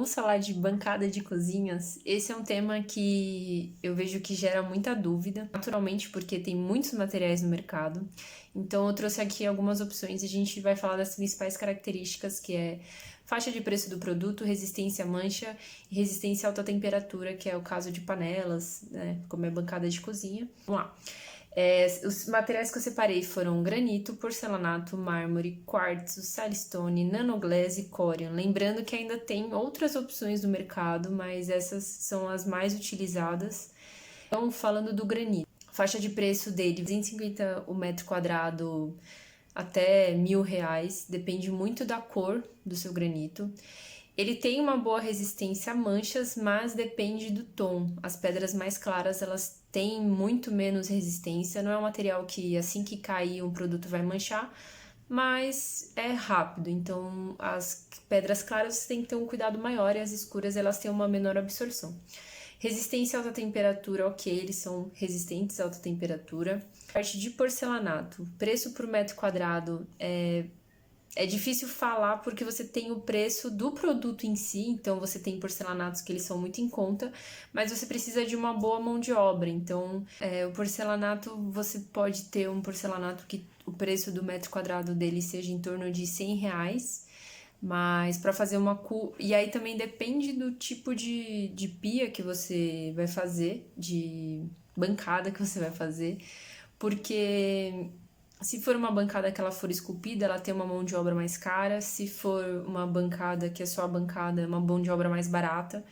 vamos falar de bancada de cozinhas. Esse é um tema que eu vejo que gera muita dúvida, naturalmente porque tem muitos materiais no mercado. Então eu trouxe aqui algumas opções e a gente vai falar das principais características, que é faixa de preço do produto, resistência à mancha e resistência a alta temperatura, que é o caso de panelas, né, como é bancada de cozinha. Vamos lá. Os materiais que eu separei foram granito, porcelanato, mármore, quartzo, silestone, nanoglass e corian. Lembrando que ainda tem outras opções no mercado, mas essas são as mais utilizadas. Então, falando do granito, faixa de preço dele, 250 o metro quadrado até R$ 1.000, depende muito da cor do seu granito. Ele tem uma boa resistência a manchas, mas depende do tom. As pedras mais claras, elas têm muito menos resistência. Não é um material que assim que cair um produto vai manchar, mas é rápido. Então, as pedras claras você tem que ter um cuidado maior e as escuras elas têm uma menor absorção. Resistência a alta temperatura, ok, eles são resistentes a alta temperatura. Parte de porcelanato, preço por metro quadrado é difícil falar porque você tem o preço do produto em si, então você tem porcelanatos que eles são muito em conta, mas você precisa de uma boa mão de obra. Então, o porcelanato, você pode ter um porcelanato que o preço do metro quadrado dele seja em torno de R$ 100, mas para fazer E aí também depende do tipo de pia que você vai fazer, de bancada que você vai fazer, porque se for uma bancada que ela for esculpida, ela tem uma mão de obra mais cara. Se for uma bancada que é só a bancada, é uma mão de obra mais barata.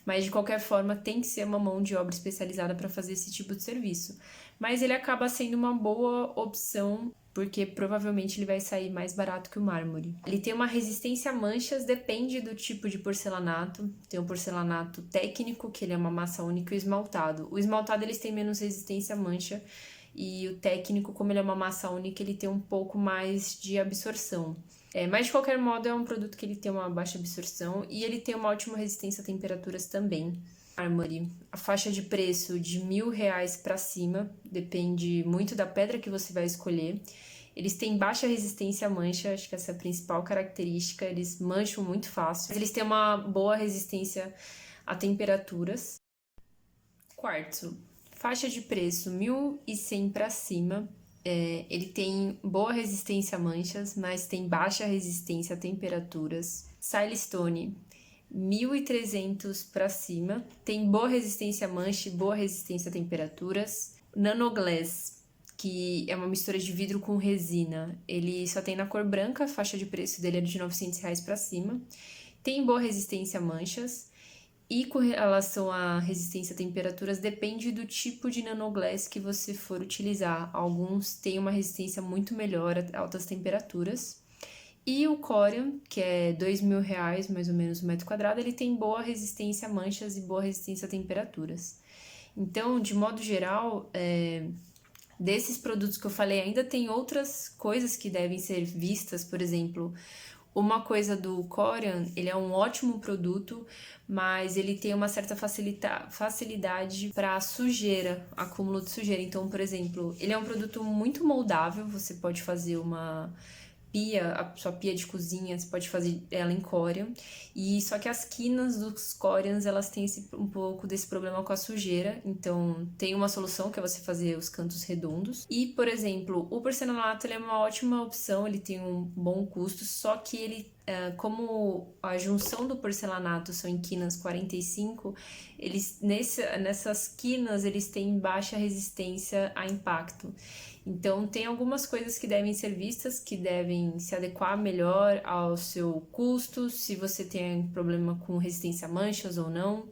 Mas de qualquer forma, tem que ser uma mão de obra especializada para fazer esse tipo de serviço. Mas ele acaba sendo uma boa opção, porque provavelmente ele vai sair mais barato que o mármore. Ele tem uma resistência a manchas, depende do tipo de porcelanato. Tem o porcelanato técnico, que ele é uma massa única, e o esmaltado. O esmaltado eles têm menos resistência a mancha, e o técnico, como ele é uma massa única, ele tem um pouco mais de absorção. Mas de qualquer modo é um produto que ele tem uma baixa absorção e ele tem uma ótima resistência a temperaturas também. Mármore, a faixa de preço de R$ 1.000 para cima, depende muito da pedra que você vai escolher. Eles têm baixa resistência à mancha, acho que essa é a principal característica, eles mancham muito fácil. Mas eles têm uma boa resistência a temperaturas. Quartzo, faixa de preço 1.100 para cima. Ele tem boa resistência a manchas, mas tem baixa resistência a temperaturas. Silestone, 1.300 para cima. Tem boa resistência a mancha e boa resistência a temperaturas. Nanoglass, que é uma mistura de vidro com resina. Ele só tem na cor branca, a faixa de preço dele é de R$ 900 para cima. Tem boa resistência a manchas. E com relação à resistência a temperaturas, depende do tipo de nanoglass que você for utilizar. Alguns têm uma resistência muito melhor a altas temperaturas. E o Corian, que é R$ 2.000 mais ou menos o metro quadrado, ele tem boa resistência a manchas e boa resistência a temperaturas. Então, de modo geral, desses produtos que eu falei, ainda tem outras coisas que devem ser vistas, por exemplo, uma coisa do Corian, ele é um ótimo produto, mas ele tem uma certa facilidade para sujeira, acúmulo de sujeira. Então, por exemplo, ele é um produto muito moldável, você pode fazer uma pia, a sua pia de cozinha, você pode fazer ela em Corian. E só que as quinas dos Corians, elas têm um pouco desse problema com a sujeira. Então, tem uma solução que é você fazer os cantos redondos. E, por exemplo, o porcelanato ele é uma ótima opção, ele tem um bom custo, só que ele como a junção do porcelanato são em quinas 45, nessas quinas eles têm baixa resistência a impacto. Então, tem algumas coisas que devem ser vistas, que devem se adequar melhor ao seu custo, se você tem problema com resistência a manchas ou não.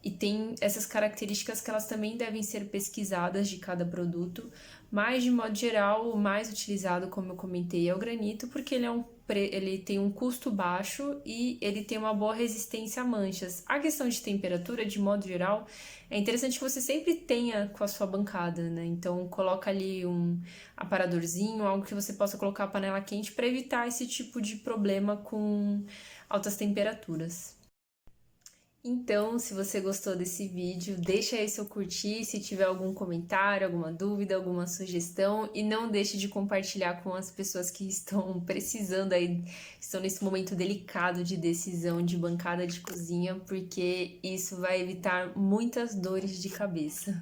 E tem essas características que elas também devem ser pesquisadas de cada produto, mas de modo geral, o mais utilizado, como eu comentei, é o granito, porque ele tem um custo baixo e ele tem uma boa resistência a manchas. A questão de temperatura, de modo geral, é interessante que você sempre tenha com a sua bancada, né? Então, coloca ali um aparadorzinho, algo que você possa colocar a panela quente para evitar esse tipo de problema com altas temperaturas. Então, se você gostou desse vídeo, deixa aí seu curtir, se tiver algum comentário, alguma dúvida, alguma sugestão, e não deixe de compartilhar com as pessoas que estão precisando aí, estão nesse momento delicado de decisão de bancada de cozinha, porque isso vai evitar muitas dores de cabeça.